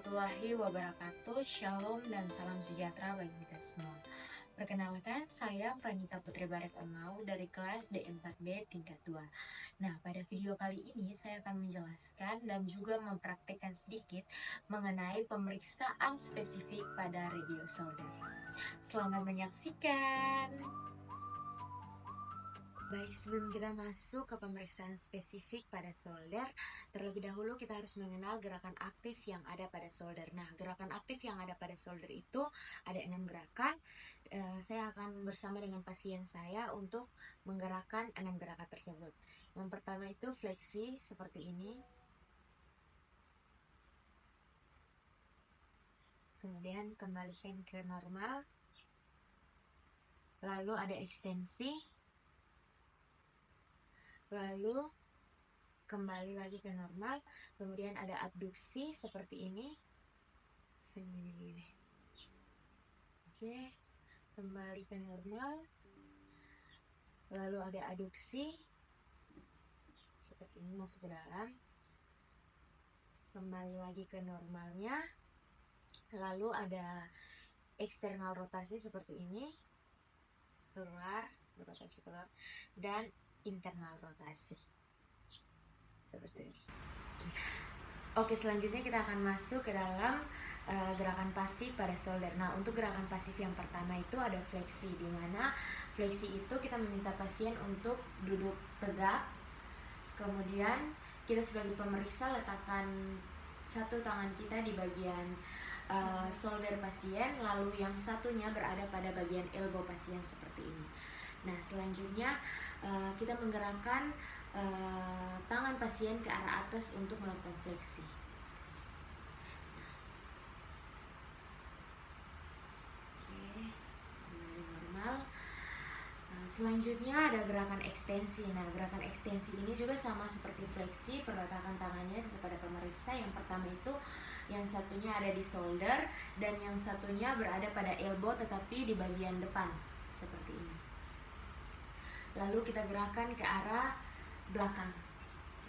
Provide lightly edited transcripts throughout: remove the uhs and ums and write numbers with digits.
warahmatullahi wabarakatuh. Shalom dan salam sejahtera bagi kita semua. Perkenalkan, saya Franita Putri Baret Amau dari kelas D4B tingkat 2. Nah, pada video kali ini saya akan menjelaskan dan juga mempraktikkan sedikit mengenai pemeriksaan spesifik pada radio solder. Selamat menyaksikan. Baik, sebelum kita masuk ke pemeriksaan spesifik pada solder, terlebih dahulu kita harus mengenal gerakan aktif yang ada pada solder. Nah, gerakan aktif yang ada pada solder itu ada 6 gerakan. Saya akan bersama dengan pasien saya untuk menggerakkan 6 gerakan tersebut. Yang pertama itu fleksi seperti ini. Kemudian kembalikan ke normal. Lalu ada ekstensi. Lalu kembali lagi ke normal. Kemudian ada abduksi seperti ini. Segini. Oke, kembali ke normal. Lalu ada aduksi seperti ini, masuk ke dalam. Kembali lagi ke normalnya. Lalu ada eksternal rotasi seperti ini, keluar, rotasi keluar, dan internal rotasi seperti ini. Oke, selanjutnya kita akan masuk ke dalam gerakan pasif pada solder. Nah, untuk gerakan pasif yang pertama itu ada fleksi, di mana fleksi itu kita meminta pasien untuk duduk tegak. Kemudian kita sebagai pemeriksa letakkan satu tangan kita di bagian solder pasien, lalu yang satunya berada pada bagian elbow pasien seperti ini. Nah, selanjutnya kita menggerakkan tangan pasien ke arah atas untuk melakukan fleksi. Oke, kembali normal. Selanjutnya ada gerakan ekstensi. Nah, gerakan ekstensi ini juga sama seperti fleksi, perletakan tangannya kepada pemeriksa. Yang pertama itu yang satunya ada di shoulder dan yang satunya berada pada elbow tetapi di bagian depan seperti ini. Lalu kita gerakan ke arah belakang,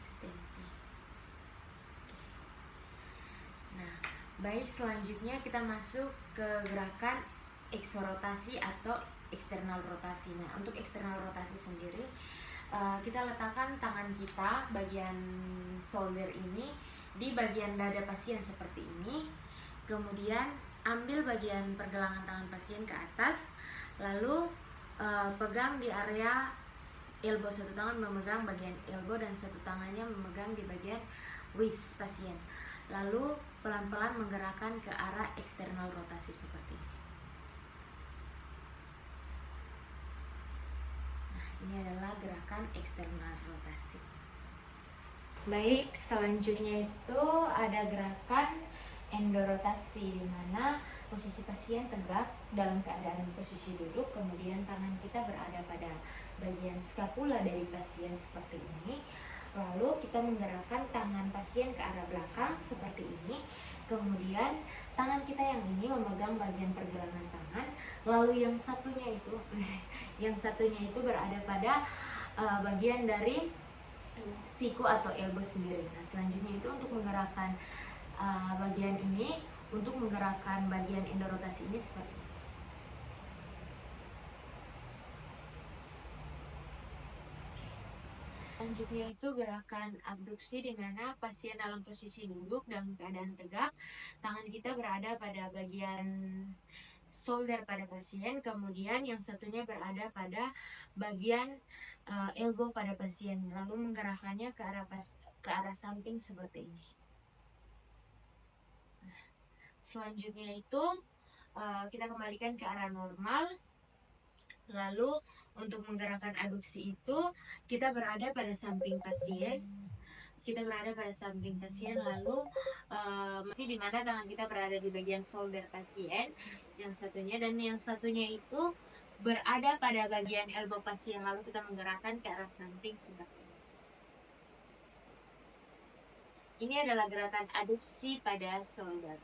ekstensi. Nah, baik, selanjutnya kita masuk ke gerakan eksorotasi atau eksternal rotasi. Nah, untuk eksternal rotasi sendiri, kita letakkan tangan kita bagian shoulder ini di bagian dada pasien seperti ini. Kemudian ambil bagian pergelangan tangan pasien ke atas, lalu pegang di area elbow, satu tangan memegang bagian elbow dan satu tangannya memegang di bagian wrist pasien. Lalu pelan-pelan menggerakkan ke arah eksternal rotasi seperti ini. Nah, ini adalah gerakan eksternal rotasi. Baik, selanjutnya itu ada gerakan endorotasi, di mana posisi pasien tegak dalam keadaan posisi duduk, kemudian tangan kita berada pada bagian skapula dari pasien seperti ini. Lalu kita menggerakkan tangan pasien ke arah belakang seperti ini. Kemudian tangan kita yang ini memegang bagian pergelangan tangan, lalu yang satunya itu berada pada bagian dari siku atau elbow sendiri. Nah, selanjutnya itu untuk menggerakkan bagian ini, untuk menggerakkan bagian endorotasi ini seperti ini. Selanjutnya itu gerakan abduksi, di mana pasien dalam posisi duduk dalam keadaan tegak, tangan kita berada pada bagian shoulder pada pasien, kemudian yang satunya berada pada bagian elbow pada pasien, lalu menggerakkannya ke arah samping seperti ini. Selanjutnya itu kita kembalikan ke arah normal. Lalu untuk menggerakkan aduksi itu kita berada pada samping pasien. Lalu masih di mana tangan kita berada di bagian shoulder pasien yang satunya, dan yang satunya itu berada pada bagian elbow pasien, lalu kita menggerakkan ke arah samping seperti ini. Ini adalah gerakan aduksi pada shoulder.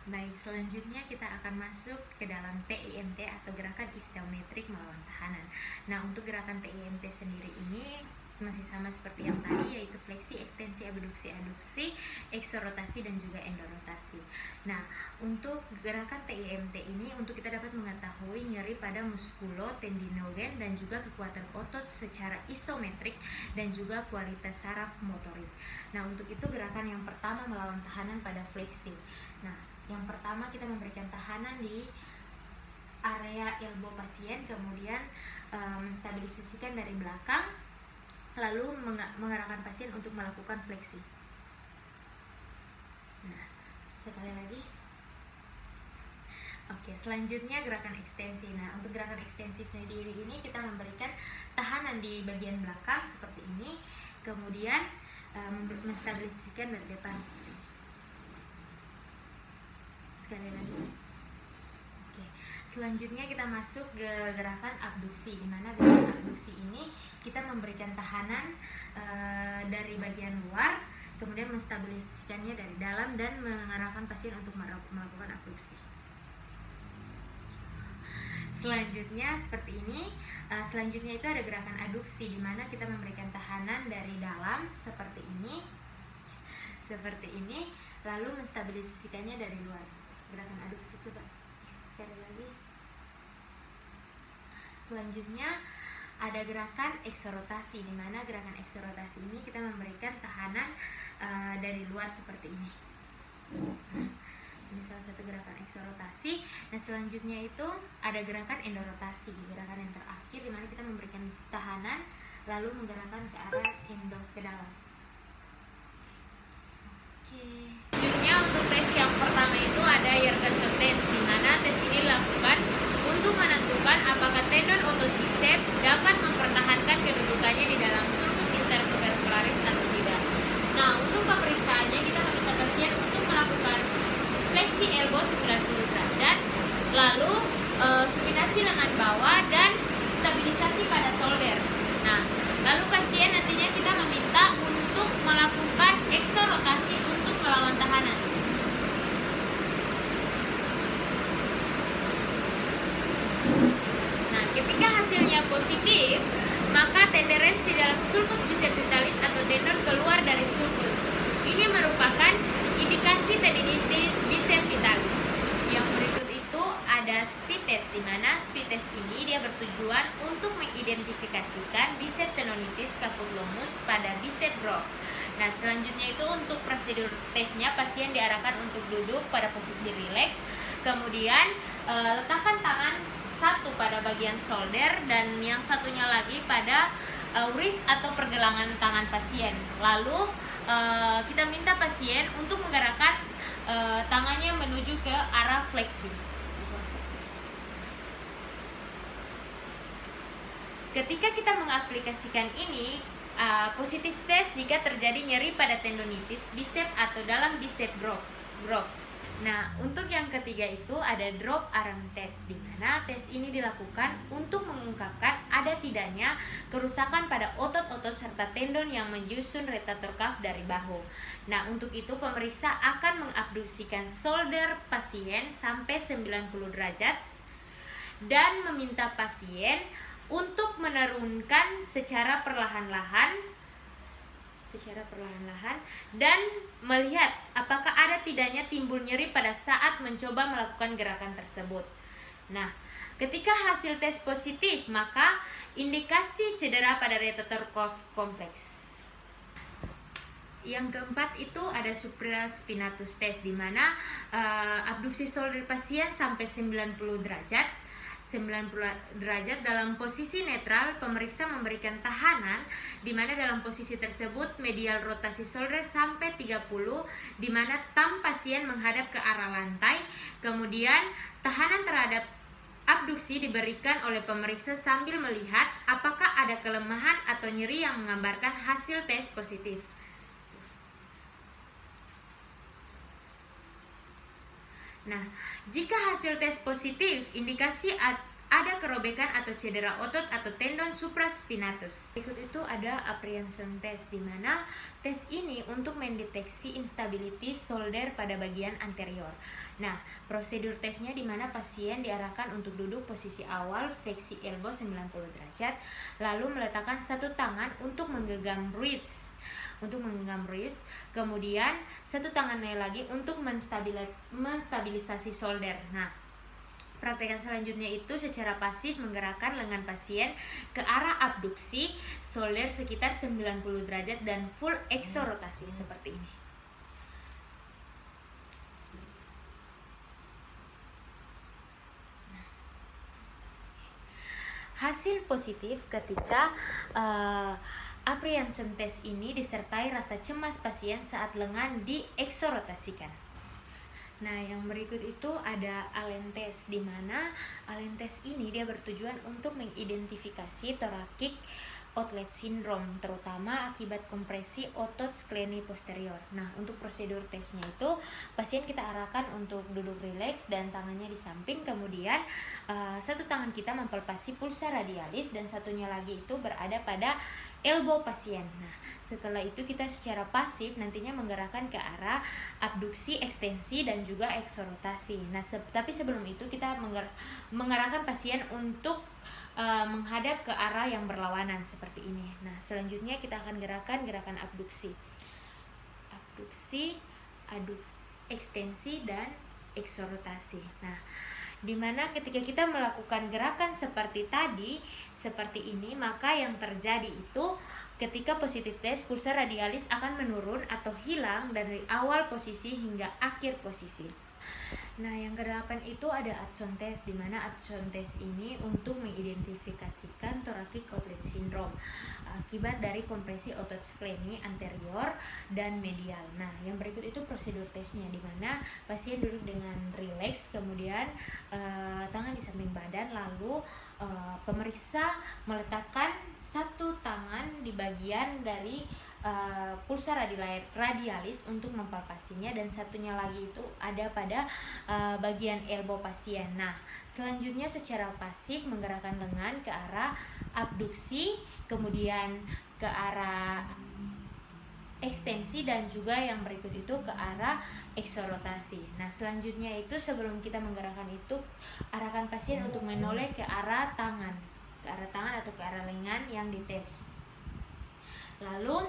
Baik, selanjutnya kita akan masuk ke dalam TIMT atau gerakan istometrik melawan tahanan. Nah, untuk gerakan TIMT sendiri ini masih sama seperti yang tadi, yaitu fleksi, ekstensi, abduksi, aduksi, eksorotasi, dan juga endorotasi. Nah, untuk gerakan TIMT ini, untuk kita dapat mengetahui nyeri pada muskulotendinogen dan juga kekuatan otot secara isometrik dan juga kualitas saraf motorik. Nah, untuk itu gerakan yang pertama melawan tahanan pada fleksi. Nah, yang pertama kita memberikan tahanan di area elbow pasien, kemudian menstabilisasikan dari belakang, lalu mengarahkan pasien untuk melakukan fleksi. Nah, sekali lagi. Oke, selanjutnya gerakan ekstensi. Nah, untuk gerakan ekstensi sendiri ini kita memberikan tahanan di bagian belakang seperti ini, kemudian menstabilisasikan dari depan seperti ini. Sekali lagi. Selanjutnya kita masuk ke gerakan abduksi, di mana gerakan abduksi ini kita memberikan tahanan dari bagian luar, kemudian menstabilisasikannya dari dalam dan mengarahkan pasien untuk melakukan abduksi. Selanjutnya seperti ini. Selanjutnya itu ada gerakan aduksi, di mana kita memberikan tahanan dari dalam seperti ini, lalu menstabilisasikannya dari luar. Gerakan aduksi, coba sekali lagi. Selanjutnya ada gerakan eksorotasi, di mana gerakan eksorotasi ini kita memberikan tahanan dari luar seperti ini. Nah, ini salah satu gerakan eksorotasi. Nah, selanjutnya itu ada gerakan endorotasi, gerakan yang terakhir, di mana kita memberikan tahanan lalu menggerakkan ke arah endo, ke dalam. Selanjutnya untuk tes yang pertama itu ada Yergasio test, di mana tes ini dilakukan untuk menentukan apakah tendon otot bisep dapat mempertahankan kedudukannya di dalam sulcus intertubercularis atau tidak. Nah, untuk pemeriksaannya kita meminta pasien untuk melakukan fleksi elbow 90 derajat, lalu supinasi lengan bawah dan stabilisasi pada shoulder. Nah, lalu pasien nantinya kita meminta untuk melakukan eksorotasi untuk melawan tahanan. Nah, ketika hasilnya positif, maka tenderens di dalam sulcus bicepitalis atau tendon keluar dari sulcus. Ini merupakan indikasi tendinitis bicepitalis. Yang berikut itu ada speed test, di mana speed test ini dia bertujuan untuk mengidentifikasikan bicep tendonitis caput-longus pada bicep groove. Nah, selanjutnya itu untuk prosedur tesnya, pasien diarahkan untuk duduk pada posisi rileks, kemudian letakkan tangan satu pada bagian shoulder dan yang satunya lagi pada wrist atau pergelangan tangan pasien. Lalu kita minta pasien untuk menggerakkan tangannya menuju ke arah fleksi. Ketika kita mengaplikasikan ini, positif test jika terjadi nyeri pada tendonitis bicep atau dalam bicep groove. Nah, untuk yang ketiga itu ada drop arm test, di mana tes ini dilakukan untuk mengungkapkan ada tidaknya kerusakan pada otot-otot serta tendon yang menyusun rotator cuff dari bahu. Nah, untuk itu pemeriksa akan mengabduksikan shoulder pasien sampai 90 derajat dan meminta pasien untuk menurunkan secara perlahan-lahan dan melihat apakah ada tidaknya timbul nyeri pada saat mencoba melakukan gerakan tersebut. Nah, ketika hasil tes positif, maka indikasi cedera pada rotator cuff kompleks. Yang keempat itu ada supraspinatus test, di mana abduksi shoulder pasien sampai 90 derajat dalam posisi netral. Pemeriksa memberikan tahanan, di mana dalam posisi tersebut medial rotasi shoulder sampai 30, di mana thumb pasien menghadap ke arah lantai. Kemudian tahanan terhadap abduksi diberikan oleh pemeriksa sambil melihat apakah ada kelemahan atau nyeri yang menggambarkan hasil tes positif. Nah, jika hasil tes positif, indikasi ada kerobekan atau cedera otot atau tendon supraspinatus. Berikut itu ada apprehension test, di mana tes ini untuk mendeteksi instability shoulder pada bagian anterior. Nah, prosedur tesnya di mana pasien diarahkan untuk duduk posisi awal fleksi elbow 90 derajat, lalu meletakkan satu tangan untuk menggenggam wrist, kemudian satu tangannya lagi untuk menstabilisasi shoulder. Nah, praktekan selanjutnya itu secara pasif menggerakkan lengan pasien ke arah abduksi shoulder sekitar 90 derajat dan full eksorotasi seperti ini. Hasil positif ketika apprehension test ini disertai rasa cemas pasien saat lengan dieksorotasikan. Nah, yang berikut itu ada Allen test, di mana Allen test ini dia bertujuan untuk mengidentifikasi thoracic outlet syndrome, terutama akibat kompresi otot skleni posterior. Nah, untuk prosedur tesnya itu pasien kita arahkan untuk duduk rileks dan tangannya di samping, kemudian satu tangan kita mempalpasi pulsa radialis dan satunya lagi itu berada pada elbow pasien. Nah, setelah itu kita secara pasif nantinya menggerakkan ke arah abduksi, ekstensi, dan juga eksorotasi. Nah, tapi sebelum itu kita mengarahkan pasien untuk menghadap ke arah yang berlawanan seperti ini. Nah, selanjutnya kita akan gerakan abduksi, ekstensi, dan eksorotasi. Nah, dimana ketika kita melakukan gerakan seperti ini, maka yang terjadi itu ketika positif test, pulsa radialis akan menurun atau hilang dari awal posisi hingga akhir posisi. Nah, yang ke-8 itu ada Hudson test, di mana Hudson test ini untuk mengidentifikasikan thoracic outlet syndrome akibat dari kompresi otot skleni anterior dan medial. Nah, yang berikut itu prosedur tesnya, di mana pasien duduk dengan rileks, kemudian tangan di samping badan, lalu pemeriksa meletakkan satu tangan di bagian dari pulsa radialis untuk mempalpasinya, dan satunya lagi itu ada pada bagian elbow pasien. Nah, selanjutnya secara pasif menggerakkan lengan ke arah abduksi, kemudian ke arah ekstensi, dan juga yang berikut itu ke arah eksorotasi. Nah, selanjutnya itu sebelum kita menggerakkan itu, arahkan pasien untuk menoleh ke arah tangan atau ke arah lengan yang dites. Lalu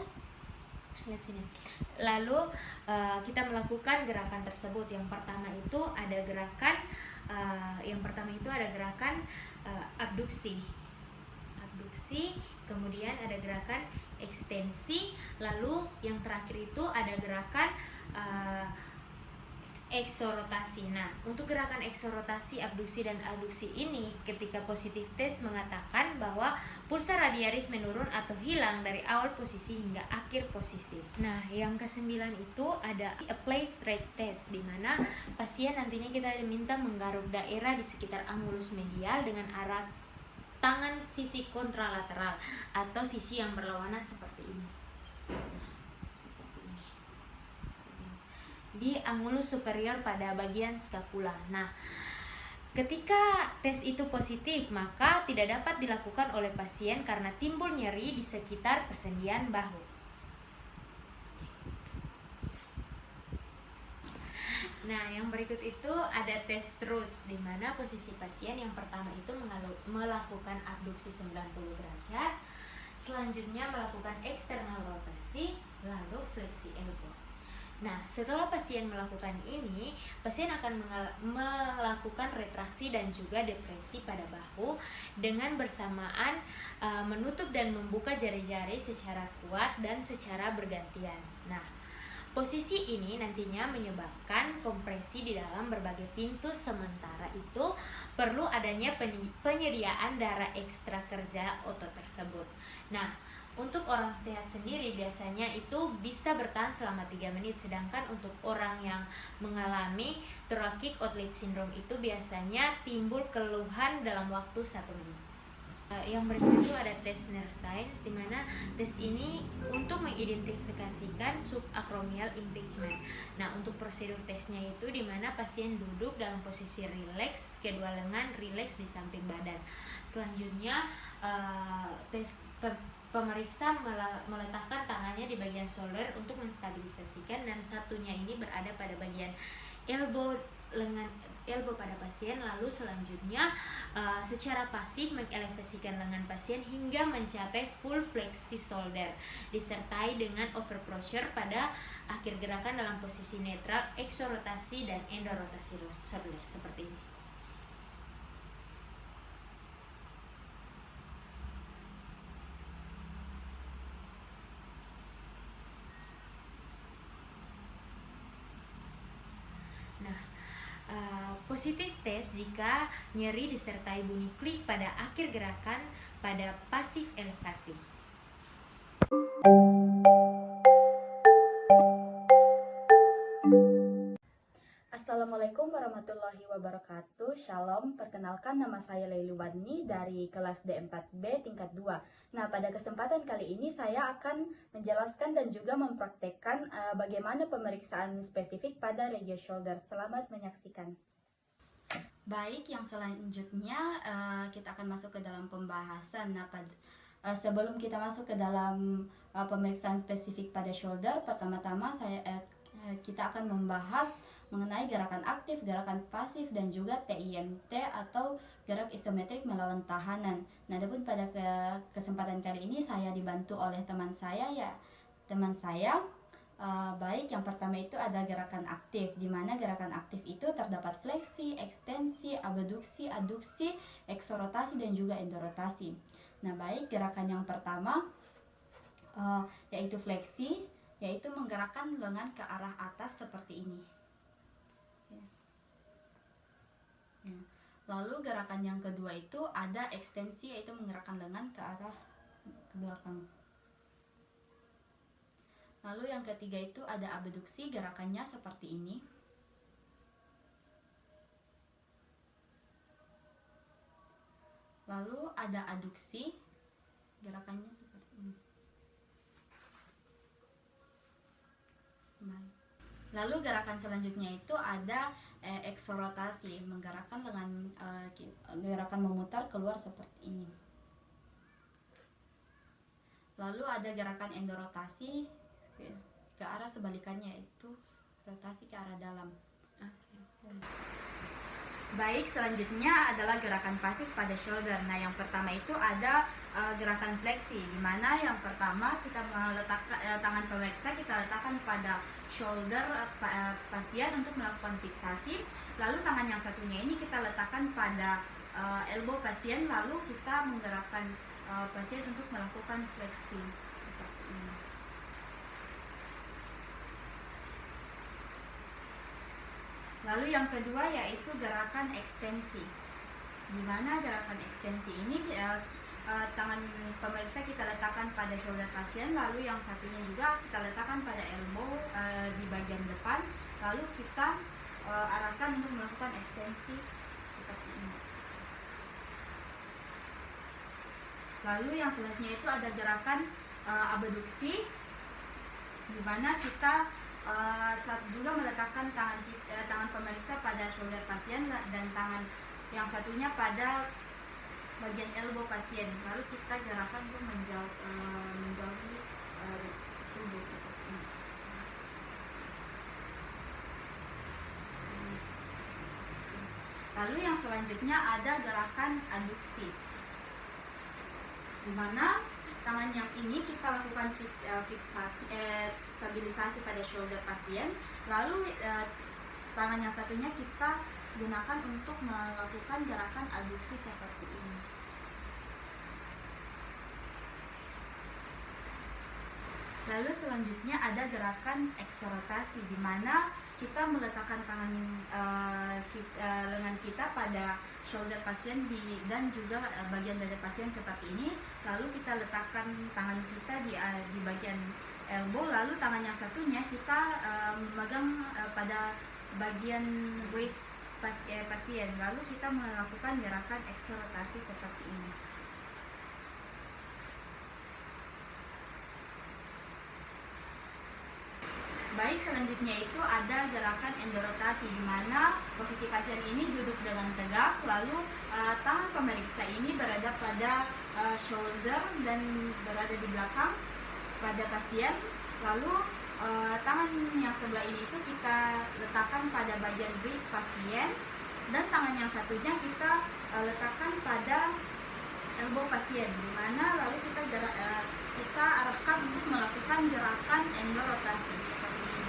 kita melakukan gerakan tersebut. Yang pertama itu ada gerakan abduksi, kemudian ada gerakan ekstensi, lalu yang terakhir itu ada gerakan eksorotasi. Nah, untuk gerakan eksorotasi, abduksi, dan adduksi ini ketika positif test mengatakan bahwa pulsa radialis menurun atau hilang dari awal posisi hingga akhir posisi. Nah, yang ke-9 itu ada apply straight test, di mana pasien nantinya kita diminta menggaruk daerah di sekitar angulus medial dengan arah tangan sisi kontralateral atau sisi yang berlawanan seperti ini. Di angulus superior pada bagian scapula. Nah, ketika tes itu positif, maka tidak dapat dilakukan oleh pasien karena timbul nyeri di sekitar persendian bahu. Nah, yang berikut itu ada tes terus, di mana posisi pasien yang pertama itu melakukan abduksi 90 derajat, selanjutnya melakukan eksternal rotasi, lalu fleksi elbow. Nah, setelah pasien melakukan ini, pasien akan melakukan retraksi dan juga depresi pada bahu dengan bersamaan menutup dan membuka jari-jari secara kuat dan secara bergantian. Nah, posisi ini nantinya menyebabkan kompresi di dalam berbagai pintu, sementara itu perlu adanya penyediaan darah ekstra kerja otot tersebut. Nah, untuk orang sehat sendiri biasanya itu bisa bertahan selama 3 menit, sedangkan untuk orang yang mengalami thoracic outlet syndrome itu biasanya timbul keluhan dalam waktu 1 menit. Yang berikut itu ada tes neuroscience, di mana tes ini untuk mengidentifikasikan subacromial impingement. Nah, untuk prosedur tesnya itu di mana pasien duduk dalam posisi rileks, kedua lengan rileks di samping badan. Selanjutnya pemeriksa meletakkan tangannya di bagian shoulder untuk menstabilisasikan, dan satunya ini berada pada bagian elbow pada pasien. Lalu selanjutnya secara pasif mengelevasikan lengan pasien hingga mencapai full fleksi shoulder, disertai dengan overpressure pada akhir gerakan dalam posisi netral, eksorotasi dan endorotasi shoulder seperti ini. Nah, positif test jika nyeri disertai bunyi klik pada akhir gerakan pada pasif elevasi. Assalamualaikum warahmatullahi wabarakatuh. Shalom, perkenalkan nama saya Leili Wadni dari kelas D4B tingkat 2. Nah, pada kesempatan kali ini saya akan menjelaskan dan juga mempraktekkan bagaimana pemeriksaan spesifik pada regio shoulder. Selamat menyaksikan. Baik, yang selanjutnya kita akan masuk ke dalam pembahasan. Nah, sebelum kita masuk ke dalam pemeriksaan spesifik pada shoulder, pertama-tama kita akan membahas mengenai gerakan aktif, gerakan pasif, dan juga TIMT atau gerak isometrik melawan tahanan. Nah, adapun pada kesempatan kali ini saya dibantu oleh teman saya. Baik, yang pertama itu ada gerakan aktif, di mana gerakan aktif itu terdapat fleksi, ekstensi, abduksi, aduksi, eksorotasi, dan juga endorotasi. Nah, baik, gerakan yang pertama yaitu fleksi, yaitu menggerakkan lengan ke arah atas seperti ini. Lalu gerakan yang kedua itu ada ekstensi, yaitu menggerakkan lengan ke arah ke belakang. Lalu yang ketiga itu ada abduksi, gerakannya seperti ini. Lalu ada aduksi, gerakannya seperti ini. Lalu gerakan selanjutnya itu ada eksorotasi, menggerakkan lengan, gerakan memutar keluar seperti ini. Lalu ada gerakan endorotasi ke arah sebalikannya, yaitu rotasi ke arah dalam. Baik, selanjutnya adalah gerakan pasif pada shoulder. Nah, yang pertama itu ada gerakan fleksi, di mana yang pertama kita meletakkan tangan pemeriksa kita letakkan pada shoulder pasien untuk melakukan fiksasi. Lalu tangan yang satunya ini kita letakkan pada elbow pasien, lalu kita menggerakkan pasien untuk melakukan fleksi seperti ini. Lalu yang kedua yaitu gerakan ekstensi, di mana gerakan ekstensi ini tangan pemeriksa kita letakkan pada shoulder pasien, lalu yang satunya juga kita letakkan pada elbow di bagian depan, lalu kita arahkan untuk melakukan ekstensi seperti ini. Lalu yang selanjutnya itu ada gerakan abduksi, di mana kita juga meletakkan tangan pemeriksa pada shoulder pasien dan tangan yang satunya pada bagian elbow pasien, lalu kita gerakan untuk menjauhi tubuh seperti ini. Lalu yang selanjutnya ada gerakan aduksi, di mana tangan yang ini kita lakukan stabilisasi pada shoulder pasien, lalu tangan yang satunya kita gunakan untuk melakukan gerakan aduksi seperti ini. Lalu selanjutnya ada gerakan eksorotasi, di mana kita meletakkan lengan kita pada shoulder pasien dan juga bagian dada pasien seperti ini. Lalu kita letakkan tangan kita di bagian elbow, lalu tangan yang satunya kita memegang pada bagian wrist pasien, lalu kita melakukan gerakan eksorotasi seperti ini. Baik, selanjutnya itu ada gerakan endorotasi, di mana posisi pasien ini duduk dengan tegak, lalu tangan pemeriksa ini berada pada shoulder dan berada di belakang pada pasien, lalu tangan yang sebelah ini itu kita letakkan pada bagian wrist pasien, dan tangan yang satunya kita letakkan pada elbow pasien, di mana lalu kita arahkan untuk melakukan gerakan endorotasi seperti ini.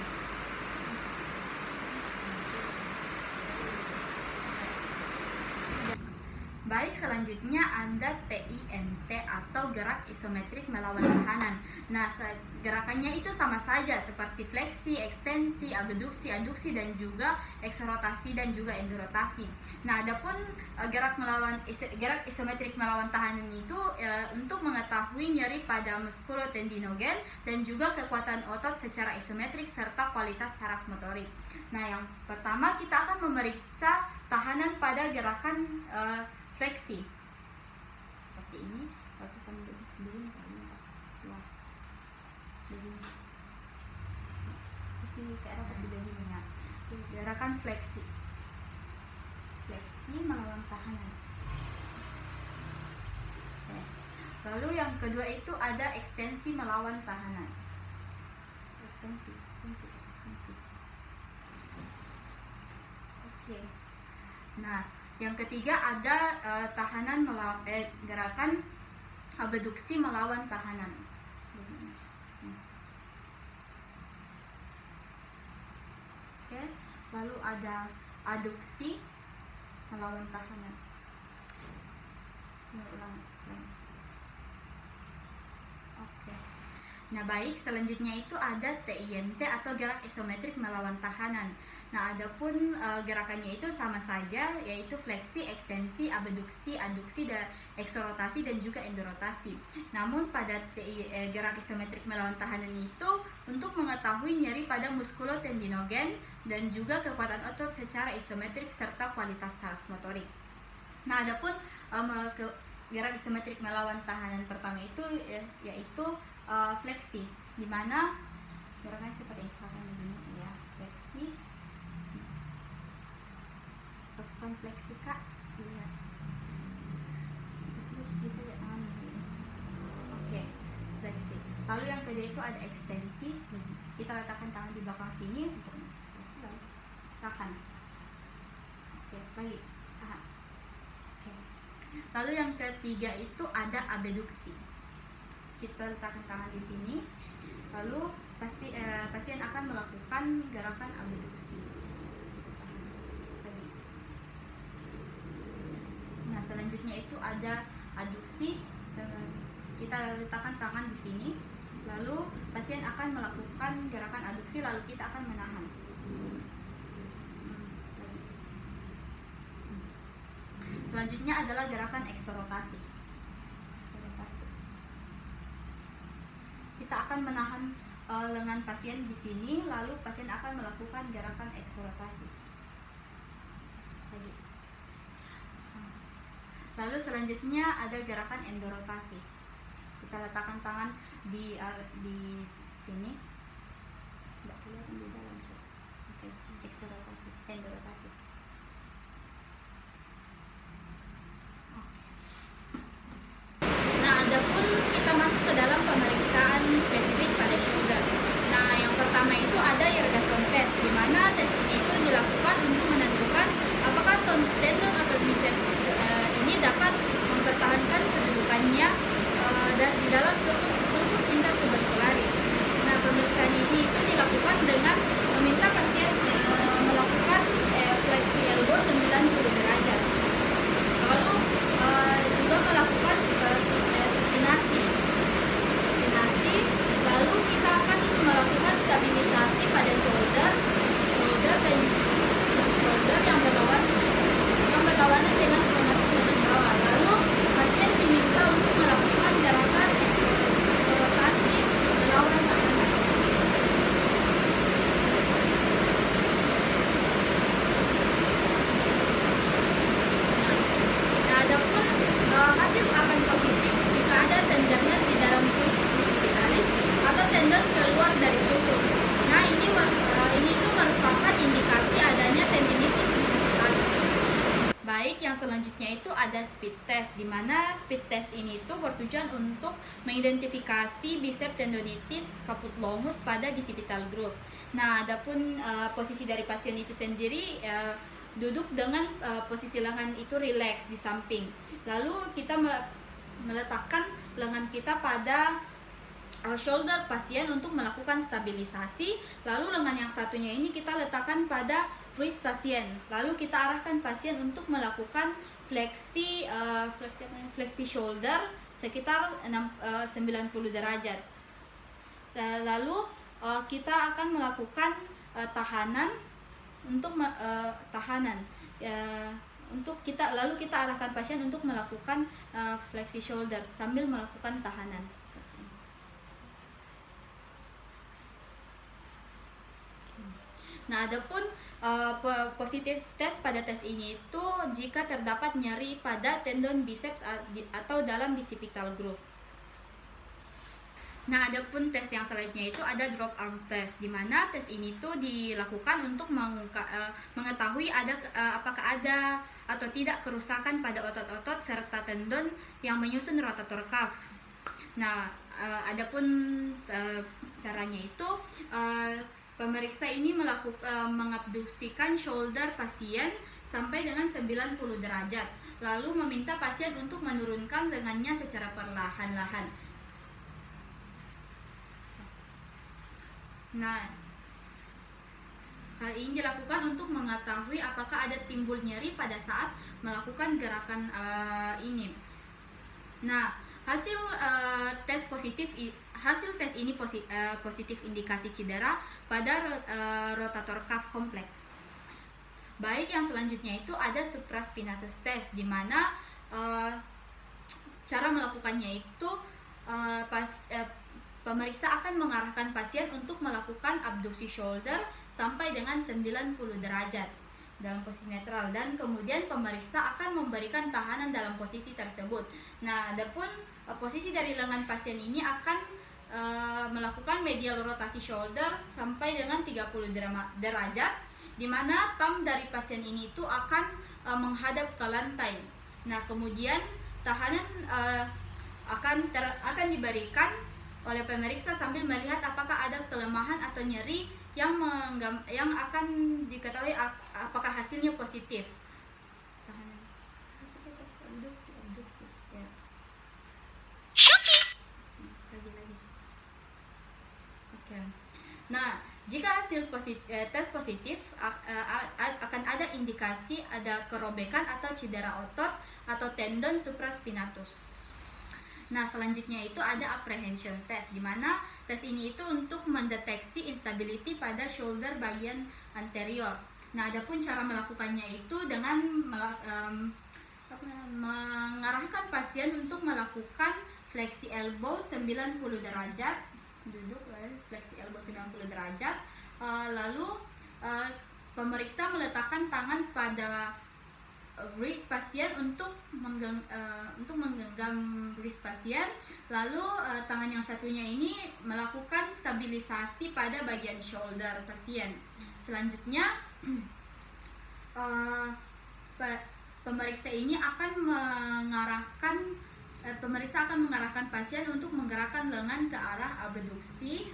Baik, selanjutnya ada TIMT atau gerak isometrik melawan tahanan. Nah, gerakannya itu sama saja seperti fleksi, ekstensi, abduksi, aduksi, dan juga eksorotasi dan juga endorotasi. Nah, adapun gerak isometrik melawan tahanan itu untuk mengetahui nyeri pada muskulotendinogen dan juga kekuatan otot secara isometrik serta kualitas saraf motorik. Nah, yang pertama kita akan memeriksa tahanan pada gerakan fleksi seperti ini. Lakukan begini, gerakan fleksi melawan tahanan. Lalu yang kedua itu ada ekstensi melawan tahanan. Ekstensi. Oke. Nah, yang ketiga ada gerakan abduksi melawan tahanan. Oke, lalu ada aduksi melawan tahanan. Oke. Nah, baik, selanjutnya itu ada TIMT atau gerak isometrik melawan tahanan. Nah, adapun gerakannya itu sama saja, yaitu fleksi, ekstensi, abduksi, aduksi, dan eksorotasi dan juga endorotasi. Namun pada gerak isometrik melawan tahanan itu untuk mengetahui nyeri pada muskulotendinogen dan juga kekuatan otot secara isometrik serta kualitas saraf motorik. Nah, adapun gerak isometrik melawan tahanan pertama itu yaitu fleksi, di mana gerakan seperti ini ya, fleksi, lakukan fleksi kak, lihat, bisa saja tangan ini. Oke, fleksi. Lalu yang kedua itu ada ekstensi, kita letakkan tangan di belakang sini untuk tahan. Oke, baik, tahan. Oke. Lalu yang ketiga itu ada abduksi. Kita letakkan tangan di sini, lalu pasien akan melakukan gerakan abduksi. Nah, selanjutnya itu ada aduksi. Kita letakkan tangan di sini, lalu pasien akan melakukan gerakan aduksi, lalu kita akan menahan. Selanjutnya adalah gerakan eksorotasi. Kita akan menahan lengan pasien di sini, lalu pasien akan melakukan gerakan eksorotasi. Lalu selanjutnya ada gerakan endorotasi. Kita letakkan tangan di sini. Tidak kelihatan di dalam. Oke, eksorotasi, endorotasi. Nah, adapun kita masuk ke dalam pemeriksaan spesifik pada shoulder. Nah, yang pertama itu ada Yergason test, di mana tes ini itu dilakukan untuk menentukan apakah tendon atau biceps ini dapat mempertahankan kedudukannya dan di dalam surkus intertubercularis. Nah, pemeriksaan ini itu dilakukan dengan meminta pasien melakukan fleksi elbow 90 derajat. Lalu juga melakukan supinasi, lalu kita akan melakukan stabilisasi pada shoulder speed test, di mana speed test ini itu bertujuan untuk mengidentifikasi bicep tendonitis caput longus pada bicipital groove. Nah, adapun posisi dari pasien itu sendiri duduk dengan posisi lengan itu rileks di samping. Lalu kita meletakkan lengan kita pada shoulder pasien untuk melakukan stabilisasi. Lalu lengan yang satunya ini kita letakkan pada wrist pasien. Lalu kita arahkan pasien untuk melakukan fleksi shoulder sekitar 90 derajat. Lalu kita akan melakukan tahanan untuk lalu kita arahkan pasien untuk melakukan fleksi shoulder sambil melakukan tahanan. Nah, adapun positif test pada tes ini itu jika terdapat nyeri pada tendon biceps atau dalam bicipital groove. Nah, adapun tes yang selanjutnya itu ada drop arm test, di mana tes ini tuh dilakukan untuk mengetahui apakah ada atau tidak kerusakan pada otot-otot serta tendon yang menyusun rotator cuff. Nah, adapun caranya itu pemeriksa ini mengabduksikan shoulder pasien sampai dengan 90 derajat, lalu meminta pasien untuk menurunkan lengannya secara perlahan-lahan. Nah, hal ini dilakukan untuk mengetahui apakah ada timbul nyeri pada saat melakukan gerakan ini. Nah, hasil tes ini positif indikasi cedera pada rotator cuff kompleks. Baik, yang selanjutnya itu ada supraspinatus test, di mana cara melakukannya itu pemeriksa akan mengarahkan pasien untuk melakukan abduksi shoulder sampai dengan 90 derajat dalam posisi netral, dan kemudian pemeriksa akan memberikan tahanan dalam posisi tersebut. Nah, adapun posisi dari lengan pasien ini akan melakukan medial rotasi shoulder sampai dengan 30 derajat, di mana thumb dari pasien ini itu akan menghadap ke lantai. Nah, kemudian tahanan akan diberikan oleh pemeriksa sambil melihat apakah ada kelemahan atau nyeri yang akan diketahui apakah hasilnya positif. Tahanan. Abduksi. Ya. Lagi. Oke. Nah, jika hasil tes positif akan ada indikasi ada kerobekan atau cedera otot atau tendon supraspinatus. Nah, selanjutnya itu ada apprehension test, di mana tes ini itu untuk mendeteksi instability pada shoulder bagian anterior. Nah, adapun cara melakukannya itu dengan mengarahkan pasien untuk melakukan fleksi elbow 90 derajat, duduk fleksi elbow 90 derajat, lalu pemeriksa meletakkan tangan pada wrist pasien untuk menggenggam wrist pasien, lalu tangan yang satunya ini melakukan stabilisasi pada bagian shoulder pasien. Selanjutnya pemeriksa akan mengarahkan pasien untuk menggerakkan lengan ke arah abduksi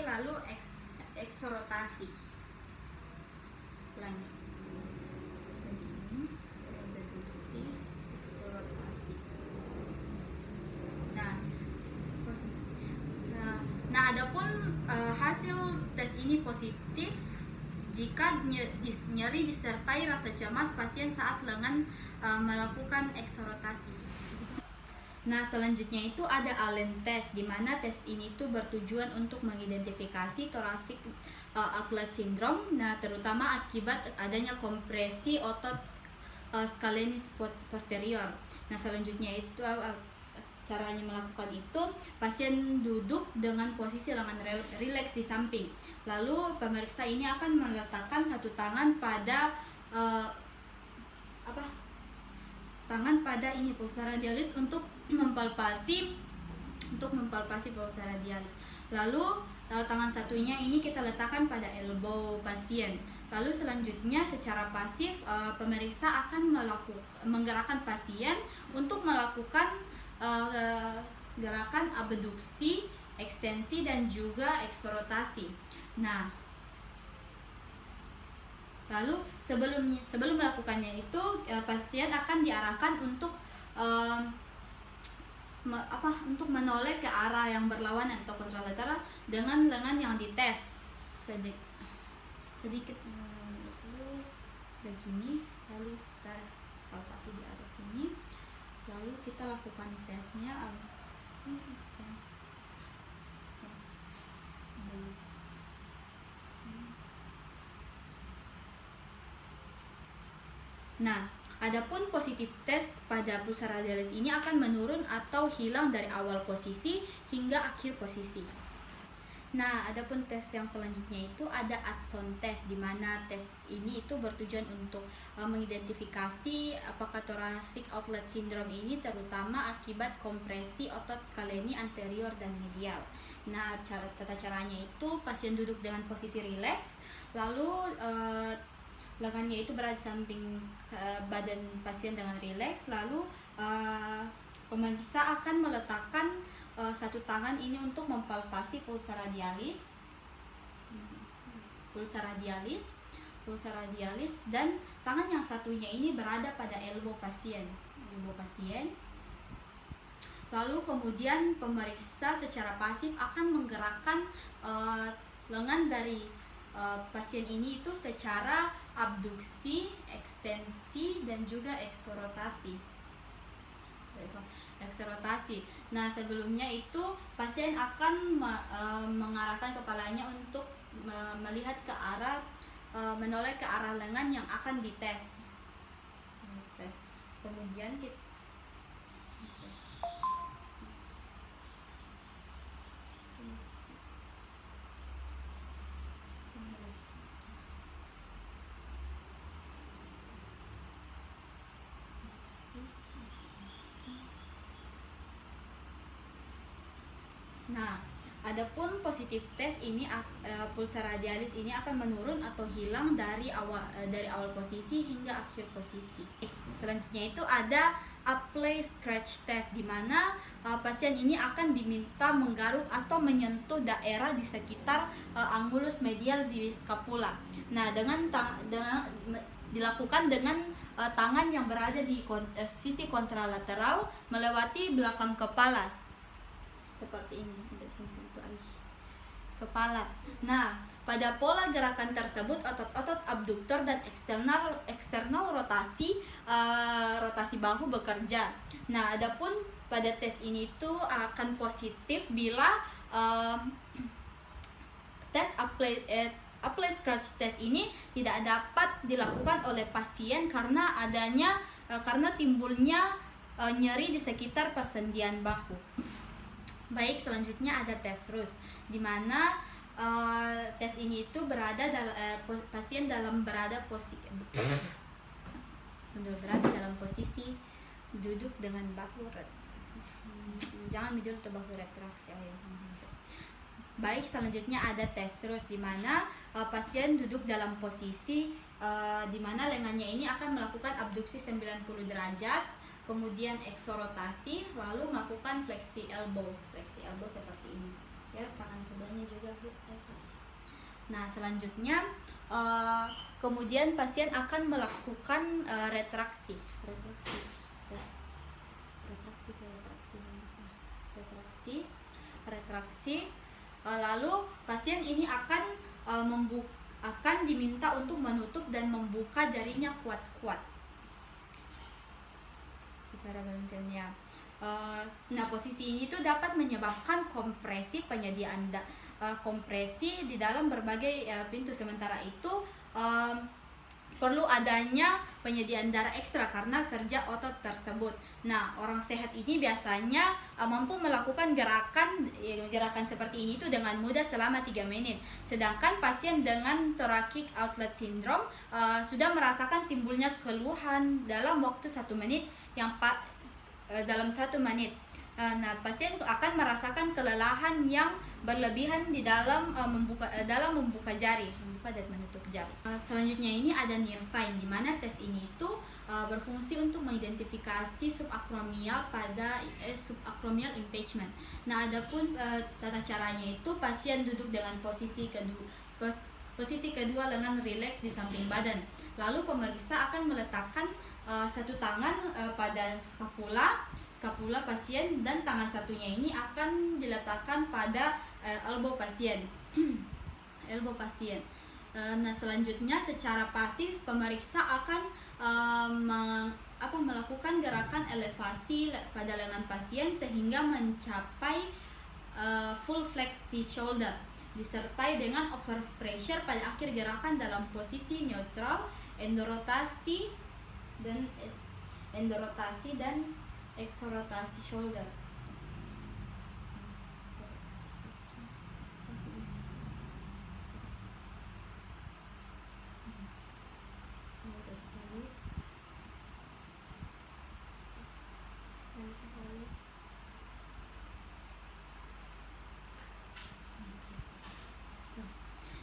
lalu eksorotasi. Ulangi. Nah, adapun hasil tes ini positif jika nyeri disertai rasa cemas pasien saat lengan melakukan eksorotasi. Nah, selanjutnya itu ada Allen test, di mana tes ini tuh bertujuan untuk mengidentifikasi thoracic outlet syndrome, nah terutama akibat adanya kompresi otot scalenus posterior. Nah, selanjutnya itu caranya melakukan itu, pasien duduk dengan posisi lengan rileks di samping. Lalu pemeriksa ini akan meletakkan satu tangan pada pulsa radialis untuk mempalpasi pulsa radialis. Lalu tangan satunya ini kita letakkan pada elbow pasien. Lalu selanjutnya secara pasif pemeriksa akan menggerakkan pasien untuk melakukan gerakan abduksi, ekstensi dan juga eksplorasi. Nah, lalu sebelum melakukannya itu pasien akan diarahkan untuk untuk menoleh ke arah yang berlawanan atau kontralateral dengan lengan yang dites sedikit begini, lalu kita palpasi di arah sini, lalu kita lakukan tesnya Nah, adapun positif tes pada pulsa radialis ini akan menurun atau hilang dari awal posisi hingga akhir posisi. Nah, adapun tes yang selanjutnya itu ada Addison test, di mana tes ini itu bertujuan untuk mengidentifikasi apakah thoracic outlet syndrome ini terutama akibat kompresi otot skaleni anterior dan medial. Nah, tata caranya itu pasien duduk dengan posisi rileks, lalu lengannya itu berada di samping badan pasien dengan rileks, lalu pemeriksa akan meletakkan satu tangan ini untuk mempalpasi pulsa radialis, dan tangan yang satunya ini berada pada elbow pasien. Lalu kemudian pemeriksa secara pasif akan menggerakkan lengan dari pasien ini itu secara abduksi, ekstensi dan juga eksorotasi. Nah, sebelumnya itu pasien akan mengarahkan kepalanya untuk melihat ke arah menoleh ke arah lengan yang akan dites. Kemudian kita Nah, adapun positif tes ini pulsa radialis ini akan menurun atau hilang dari awal posisi hingga akhir posisi. Selanjutnya itu ada Apply Scratch Test, di mana pasien ini akan diminta menggaruk atau menyentuh daerah di sekitar angulus medial di scapula. Nah, dilakukan dengan tangan yang berada di sisi kontralateral melewati belakang kepala. Seperti ini, kepala. Nah, pada pola gerakan tersebut otot-otot abduktor dan eksternal rotasi bahu bekerja. Nah, adapun pada tes ini itu akan positif bila tes apply scratch test ini tidak dapat dilakukan oleh pasien karena timbulnya nyeri di sekitar persendian bahu. Baik, selanjutnya ada tes RUS, di mana tes ini itu pasien berada dalam posisi duduk dengan bahu retraksi. Baik, selanjutnya ada tes RUS, di mana pasien duduk dalam posisi di mana lengannya ini akan melakukan abduksi 90 derajat, kemudian eksorotasi, lalu melakukan fleksi elbow seperti ini ya, tangan sebelahnya juga Bu. Nah, selanjutnya kemudian pasien akan melakukan retraksi, lalu pasien ini akan diminta untuk menutup dan membuka jarinya kuat-kuat secara bergantian. Nah, posisi ini tuh dapat menyebabkan kompresi kompresi di dalam berbagai pintu. Sementara itu perlu adanya penyediaan darah ekstra karena kerja otot tersebut. Nah, orang sehat ini biasanya mampu melakukan gerakan seperti ini tuh dengan mudah selama 3 menit. Sedangkan pasien dengan thoracic outlet syndrome sudah merasakan timbulnya keluhan dalam waktu 1 menit dalam 1 menit. Nah, pasien akan merasakan kelelahan yang berlebihan di dalam membuka jari, membuka dan menutup jari. Selanjutnya ini ada near sign, di mana tes ini itu berfungsi untuk mengidentifikasi subacromial pada subacromial impingement. Nah, adapun tata caranya itu pasien duduk dengan posisi kedua lengan rileks di samping badan. Lalu pemeriksa akan meletakkan satu tangan pada skapula pasien, dan tangan satunya ini akan diletakkan pada elbow pasien. Nah, selanjutnya secara pasif pemeriksa akan melakukan gerakan elevasi pada lengan pasien sehingga mencapai full flexi shoulder, disertai dengan over pressure pada akhir gerakan dalam posisi neutral, endorotasi dan exorotasi shoulder.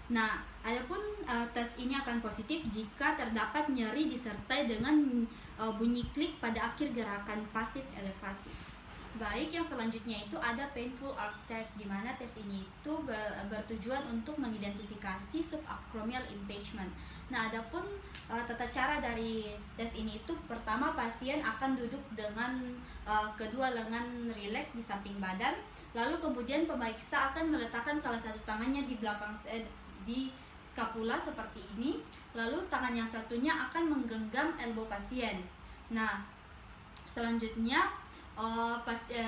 Nah, adapun tes ini akan positif jika terdapat nyeri disertai dengan bunyi klik pada akhir gerakan pasif elevasi. Baik, yang selanjutnya itu ada painful arc test, di mana tes ini itu bertujuan untuk mengidentifikasi subacromial impingement. Nah, adapun tata cara dari tes ini itu pertama pasien akan duduk dengan kedua lengan rileks di samping badan, lalu kemudian pemeriksa akan meletakkan salah satu tangannya di belakang di skapula seperti ini, lalu tangan yang satunya akan menggenggam elbow pasien. Nah, selanjutnya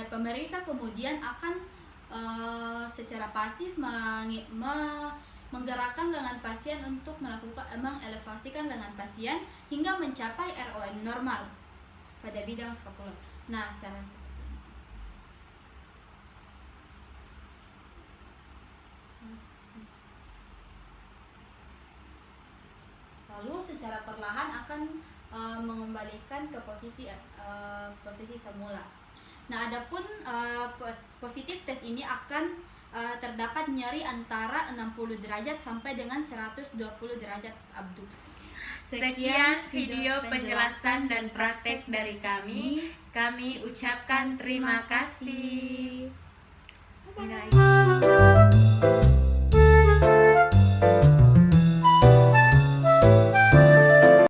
pemeriksa kemudian akan secara pasif menggerakkan lengan pasien untuk mengelevasikan lengan pasien hingga mencapai ROM normal pada bidang skapula. Nah, cara seperti ini. Lalu secara perlahan akan mengembalikan ke posisi semula. Nah, adapun positif tes ini akan terdapat nyeri antara 60 derajat sampai dengan 120 derajat abduksi. Sekian video penjelasan dan praktek dari kami. Kami ucapkan terima kasih.